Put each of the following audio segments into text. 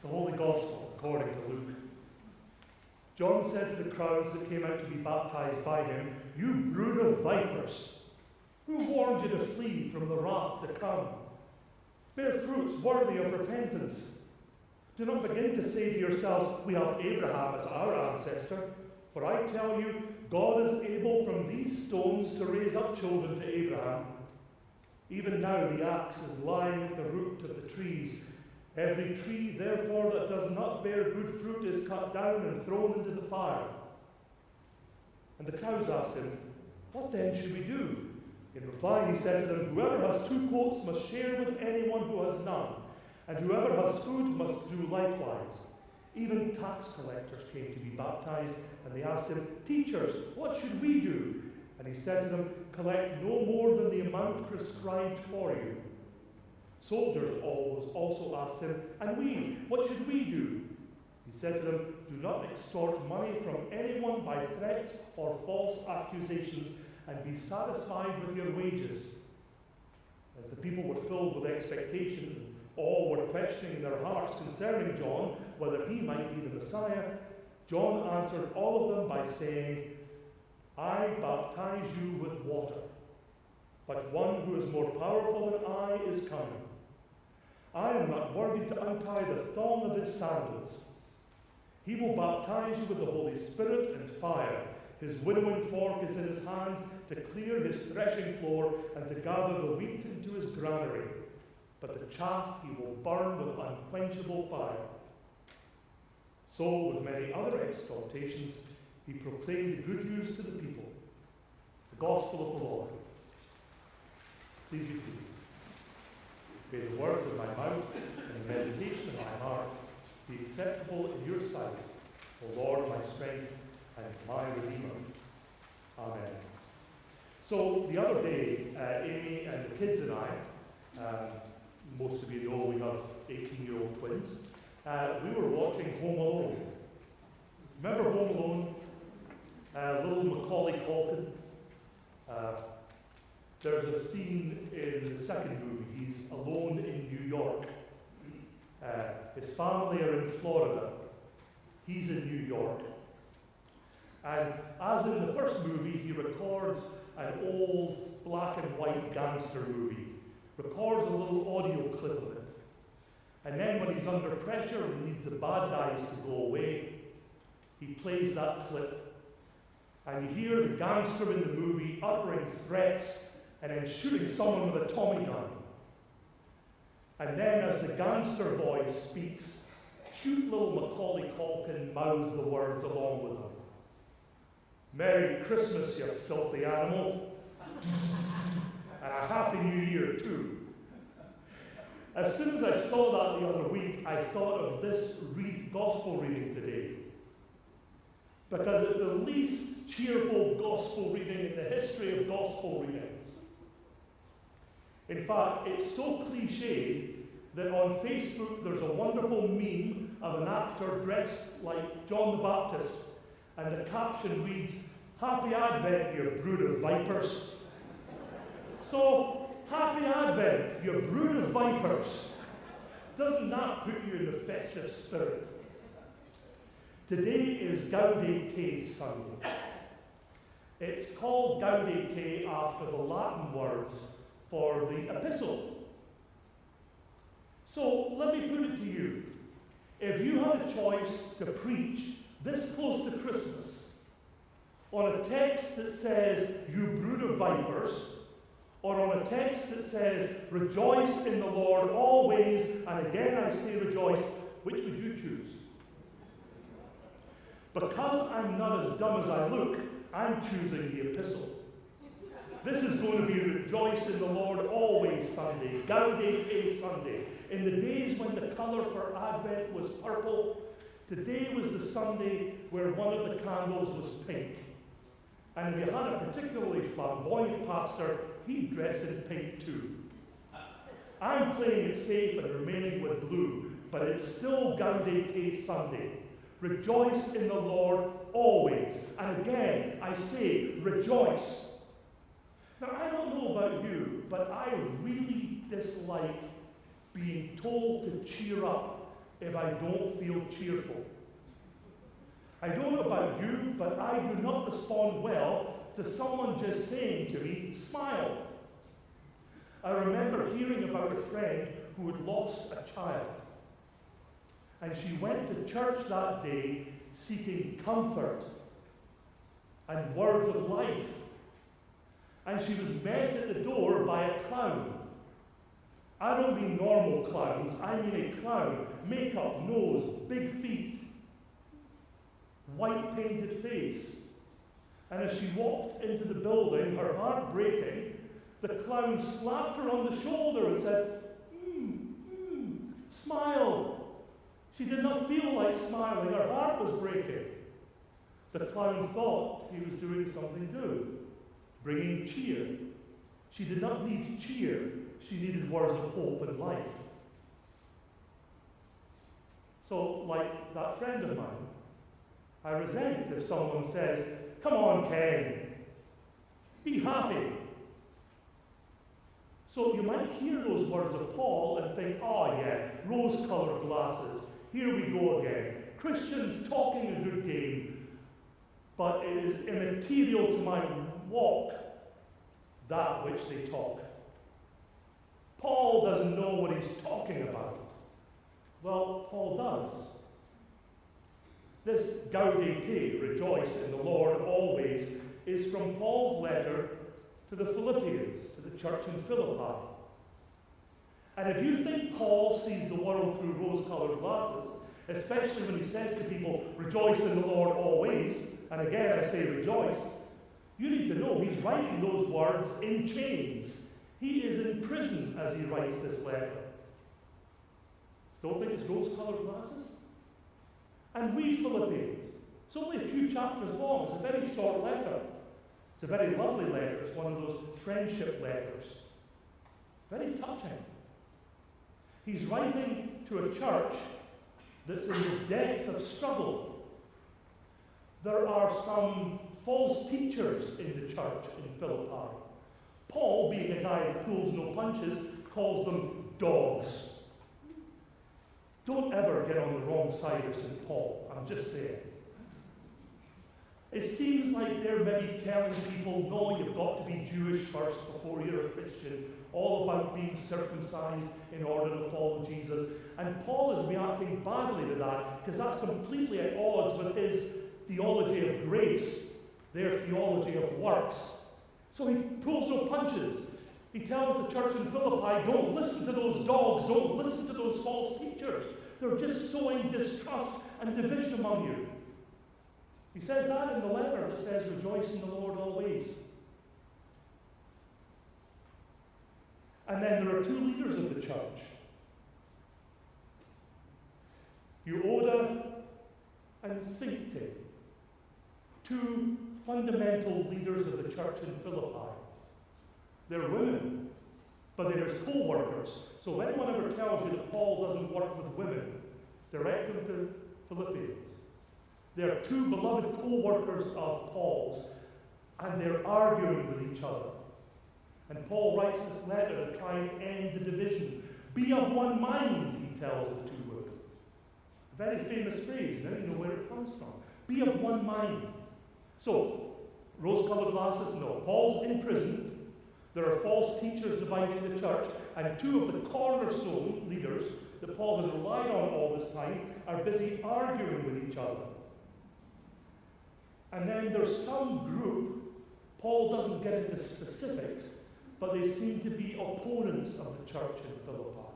The Holy Gospel according to Luke. John said to the crowds that came out to be baptized by him, "You brood of vipers, who warned you to flee from the wrath to come? Bear fruits worthy of repentance. Do not begin to say to yourselves, 'We have Abraham as our ancestor.' For I tell you, God is able from these stones to raise up children to Abraham. Even now the axe is lying at the root of the trees. Every tree, therefore, that does not bear good fruit is cut down and thrown into the fire." And the crowds asked him, "What then should we do?" In reply he said to them, "Whoever has 2 coats must share with anyone who has none, and whoever has food must do likewise." Even tax collectors came to be baptized, and they asked him, "Teachers, what should we do?" And he said to them, "Collect no more than the amount prescribed for you." Soldiers also asked him, "And we, what should we do?" He said to them, "Do not extort money from anyone by threats or false accusations, and be satisfied with your wages." As the people were filled with expectation, all were questioning in their hearts concerning John, whether he might be the Messiah. John answered all of them by saying, "I baptize you with water, but one who is more powerful than I is coming. I am not worthy to untie the thong of his sandals. He will baptize you with the Holy Spirit and fire. His winnowing fork is in his hand to clear his threshing floor and to gather the wheat into his granary. But the chaff he will burn with unquenchable fire." So, with many other exhortations, he proclaimed the good news to the people. The Gospel of the Lord. Please be seated. May the words of my mouth and the meditation of my heart be acceptable in your sight, O Lord, my strength and my Redeemer. Amen. So the other day, Amy and the kids and I, most of you know we have 18-year-old twins, we were watching Home Alone. Remember Home Alone? Little Macaulay Culkin. There's a scene in the second movie. He's alone in New York. His family are in Florida. He's in New York. And as in the first movie, he records an old black and white gangster movie, records a little audio clip of it. And then when he's under pressure and needs the bad guys to go away, he plays that clip. And you hear the gangster in the movie uttering threats and then shooting someone with a Tommy gun. And then as the gangster voice speaks, cute little Macaulay Culkin mouths the words along with him. "Merry Christmas, you filthy animal. And a Happy New Year, too." As soon as I saw that the other week, I thought of this gospel reading today. Because it's the least cheerful gospel reading in the history of gospel readings. In fact, it's so cliched that on Facebook there's a wonderful meme of an actor dressed like John the Baptist, and the caption reads, "Happy Advent, you brood of vipers." So, happy Advent, you brood of vipers. Doesn't that put you in the festive spirit? Today is Gaudete Sunday. It's called Gaudete after the Latin words for the epistle. So let me put it to you. If you had a choice to preach this close to Christmas on a text that says, "You brood of vipers," or on a text that says, "Rejoice in the Lord always," and again I say rejoice, which would you choose? Because I'm not as dumb as I look, I'm choosing the epistle. This is going to be Rejoice in the Lord Always Sunday, Gaudete Sunday. In the days when the colour for Advent was purple, today was the Sunday where one of the candles was pink. And if you had a particularly flamboyant pastor, he'd dress in pink too. I'm playing it safe and remaining with blue, but it's still Gaudete Sunday. Rejoice in the Lord always. And again, I say, rejoice. Now, I don't know about you, but I really dislike being told to cheer up if I don't feel cheerful. I don't know about you, but I do not respond well to someone just saying to me, smile. I remember hearing about a friend who had lost a child. And she went to church that day seeking comfort and words of life. And she was met at the door by a clown. I don't mean normal clowns, I mean a clown. Makeup, nose, big feet, white painted face. And as she walked into the building, her heart breaking, the clown slapped her on the shoulder and said, smile. She did not feel like smiling, her heart was breaking. The clown thought he was doing something good, bringing cheer. She did not need cheer, she needed words of hope and life. So, like that friend of mine, I resent if someone says, come on, Ken, be happy. So you might hear those words of Paul and think, oh yeah, rose-colored glasses, here we go again. Christians talking a good game, but it is immaterial to my walk, that which they talk. Paul doesn't know what he's talking about. Well, Paul does. This gaudete, rejoice in the Lord always, is from Paul's letter to the Philippians, to the church in Philippi. And if you think Paul sees the world through rose-colored glasses, especially when he says to people, rejoice in the Lord always, and again I say rejoice, you need to know he's writing those words in chains. He is in prison as he writes this letter. Still think it's rose-colored glasses? And read Philippians. It's only a few chapters long. It's a very short letter. It's a very lovely letter. It's one of those friendship letters. Very touching. He's writing to a church that's in the depth of struggle. There are some false teachers in the church in Philippi. Paul, being a guy that pulls no punches, calls them dogs. Don't ever get on the wrong side of St. Paul, I'm just saying. It seems like they're maybe telling people, no, you've got to be Jewish first before you're a Christian, all about being circumcised in order to follow Jesus. And Paul is reacting badly to that, because that's completely at odds with his theology of grace, their theology of works. So he pulls no punches. He tells the church in Philippi, don't listen to those dogs, don't listen to those false teachers. They're just sowing distrust and division among you. He says that in the letter that says, rejoice in the Lord always. And then there are two leaders of the church. Euodia and Syntyche, two fundamental leaders of the church in Philippi. They're women, but they're his co-workers. So if anyone ever tells you that Paul doesn't work with women, direct them to Philippians. They're two beloved co-workers of Paul's, and they're arguing with each other. And Paul writes this letter to try and end the division. Be of one mind, he tells the two women. A very famous phrase, now you know where it comes from. Be of one mind. So, rose-colored glasses, no. Paul's in prison. There are false teachers dividing the church, and two of the cornerstone leaders that Paul has relied on all this time are busy arguing with each other. And then there's some group, Paul doesn't get into specifics, but they seem to be opponents of the church in Philippi.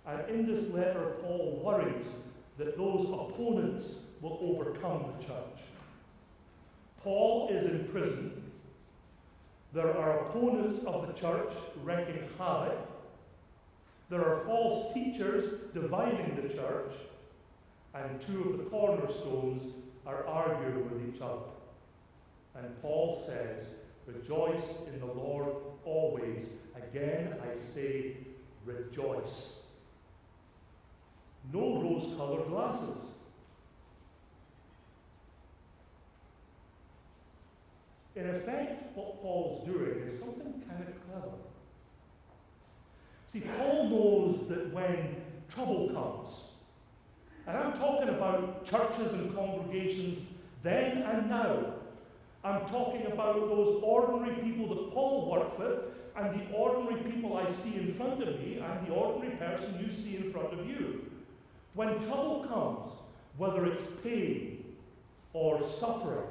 And in this letter, Paul worries that those opponents will overcome the church. Paul is in prison. There are opponents of the church wreaking havoc. There are false teachers dividing the church. And two of the cornerstones are arguing with each other. And Paul says, rejoice in the Lord always. Again, I say, rejoice. No rose-colored glasses. In effect, what Paul's doing is something kind of clever. See, Paul knows that when trouble comes, And I'm talking about churches and congregations then and now. I'm talking about those ordinary people that Paul worked with, and the ordinary people I see in front of me, and the ordinary person you see in front of you. When trouble comes, whether it's pain or suffering,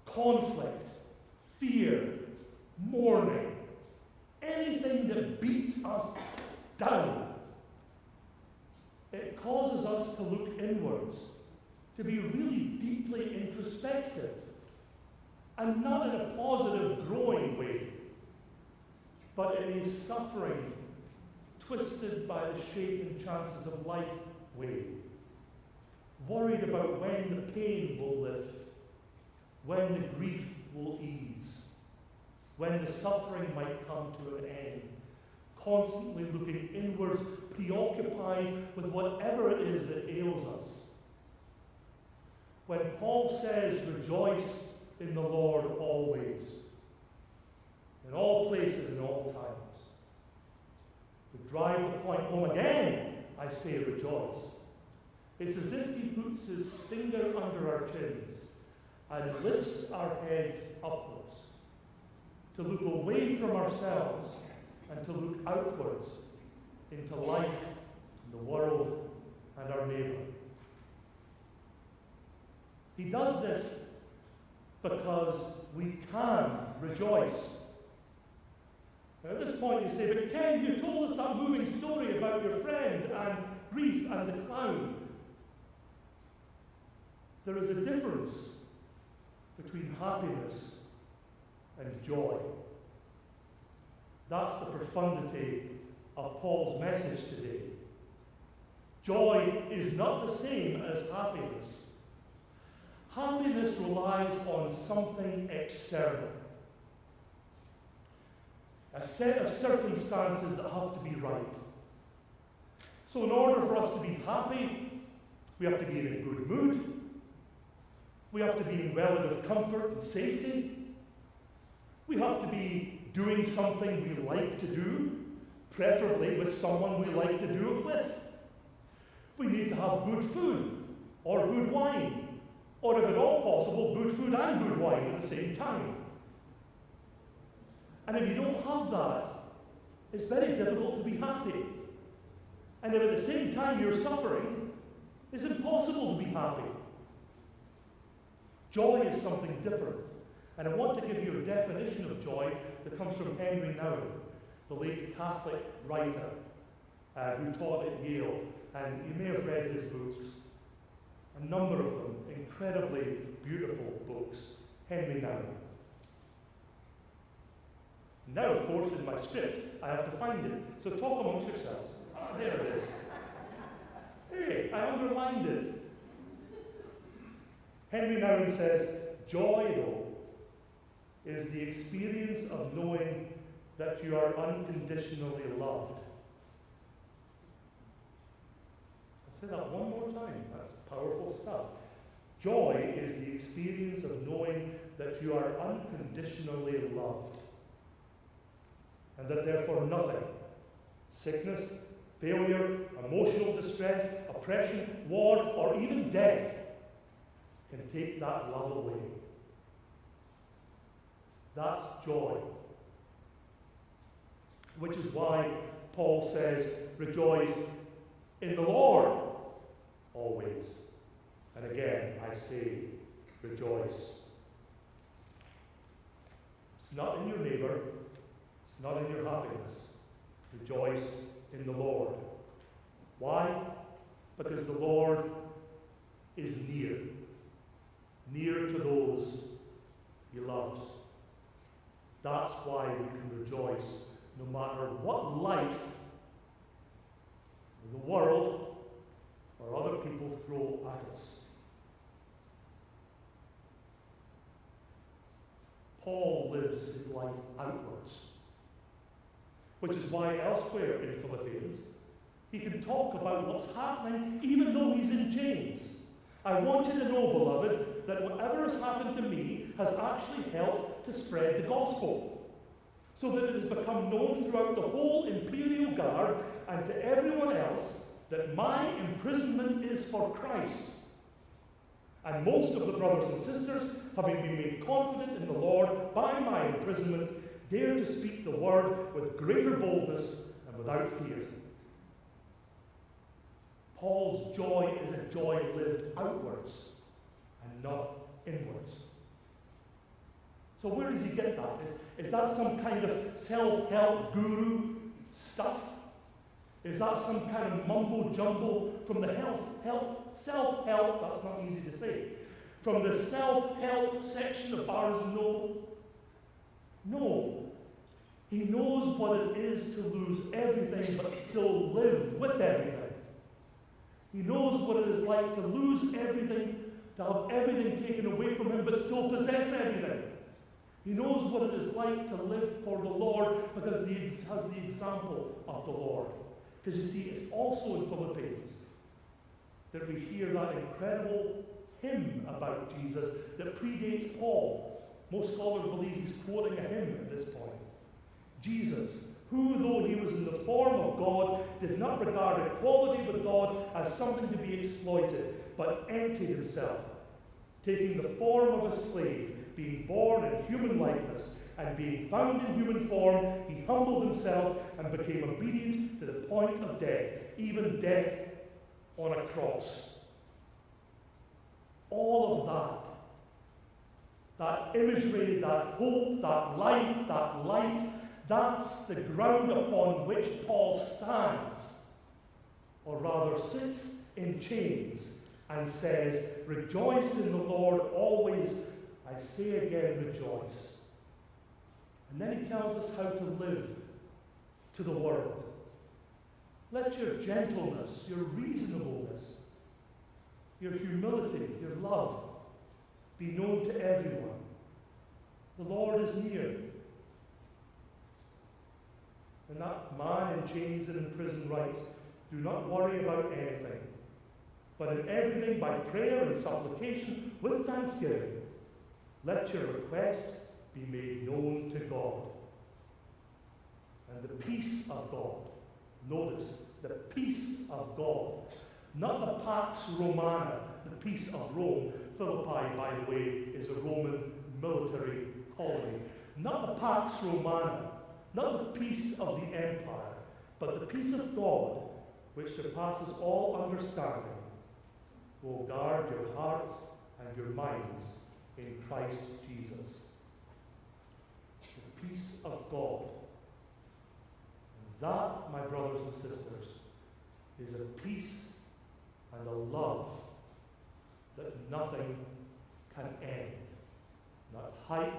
conflict, fear, mourning, anything that beats us down, it causes us to look inwards, to be really deeply introspective, and not in a positive, growing way, but in a suffering, twisted by the shape and chances of life way, worried about when the pain will lift, when the grief will ease, when the suffering might come to an end, constantly looking inwards, preoccupied with whatever it is that ails us. When Paul says, rejoice in the Lord always, in all places and all times, to drive the point home again, I say rejoice. It's as if he puts his finger under our chins and lifts our heads upwards, to look away from ourselves and to look outwards into life, the world, and our neighbour. He does this because we can rejoice. Now at this point you say, but Ken, you told us that moving story about your friend and grief and the clown. There is a difference between happiness and joy. That's the profundity of Paul's message today. Joy is not the same as happiness. Happiness relies on something external, a set of circumstances that have to be right. So in order for us to be happy, we have to be in a good mood, we have to be in relative comfort and safety, we have to be doing something we like to do, preferably with someone we like to do it with. We need to have good food, or good wine, or if at all possible, good food and good wine at the same time. And if you don't have that, it's very difficult to be happy. And if at the same time you're suffering, it's impossible to be happy. Joy is something different. And I want to give you a definition of joy that comes from Henry Nouwen, the late Catholic writer who taught at Yale. And you may have read his books, a number of them, incredibly beautiful books. Henry Nouwen. Now, of course, in my script, I have to find it. So talk amongst yourselves. Ah, there it is. Hey, I underlined it. Henry Nouwen says, joy, though, is the experience of knowing that you are unconditionally loved. I'll say that one more time. That's powerful stuff. Joy is the experience of knowing that you are unconditionally loved, and that therefore nothing, sickness, failure, emotional distress, oppression, war, or even death, can take that love away. That's joy. Which is why Paul says, rejoice in the Lord always. And again, I say, rejoice. It's not in your neighbour, it's not in your happiness. Rejoice in the Lord. Why? Because the Lord is near. Near to those he loves. That's why we can rejoice no matter what life, the world, or other people throw at us. Paul lives his life outwards, which is why elsewhere in Philippians he can talk about what's happening even though he's in chains. I want you to know, beloved, that whatever has happened to me has actually helped to spread the gospel, so that it has become known throughout the whole imperial guard and to everyone else that my imprisonment is for Christ. And most of the brothers and sisters, having been made confident in the Lord by my imprisonment, dare to speak the word with greater boldness and without fear. Paul's joy is a joy lived outwards and not inwards. So where does he get that? Is that some kind of self-help guru stuff? Is that some kind of mumbo-jumbo from the self-help, that's not easy to say, from the self-help section of Barnes & Noble? No. He knows what it is to lose everything but still live with everything. He knows what it is like to lose everything, to have everything taken away from him but still possess everything. He knows what it is like to live for the Lord because he has the example of the Lord. Because you see, it's also in Philippians that we hear that incredible hymn about Jesus that predates Paul. Most scholars believe he's quoting a hymn at this point. Jesus, who, though he was in the form of God, did not regard equality with God as something to be exploited, but emptied himself, taking the form of a slave, being born in human likeness, and being found in human form, he humbled himself and became obedient to the point of death, even death on a cross. All of that imagery, that hope, that life, that light, that's the ground upon which Paul stands, or rather sits in chains and says, rejoice in the Lord always. I say again, rejoice. And then he tells us how to live to the world. Let your gentleness, your reasonableness, your humility, your love be known to everyone. The Lord is near. And that man in chains and in prison writes, do not worry about anything, but in everything by prayer and supplication with thanksgiving, let your request be made known to God. And the peace of God, notice, the peace of God, not the Pax Romana, the peace of Rome. Philippi, by the way, is a Roman military colony. Not the Pax Romana, not the peace of the empire, but the peace of God, which surpasses all understanding, will guard your hearts and your minds in Christ Jesus. The peace of God. And that, my brothers and sisters, is a peace and a love that nothing can end. Not height,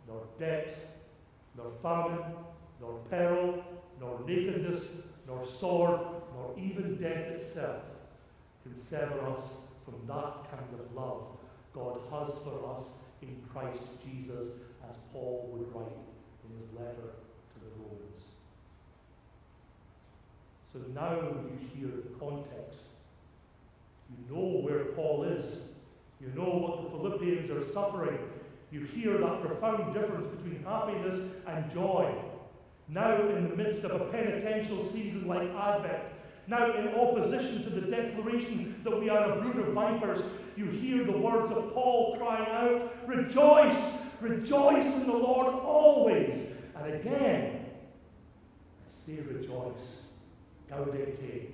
nor depths, nor famine, nor peril, nor nakedness, nor sword, nor even death itself can sever us from that kind of love God has for us in Christ Jesus, as Paul would write in his letter to the Romans. So now you hear the context. You know where Paul is. You know what the Philippians are suffering. You hear that profound difference between happiness and joy. Now in the midst of a penitential season like Advent, now in opposition to the declaration that we are a brood of vipers, you hear the words of Paul crying out, rejoice, rejoice in the Lord always. And again, I say rejoice, gaudete,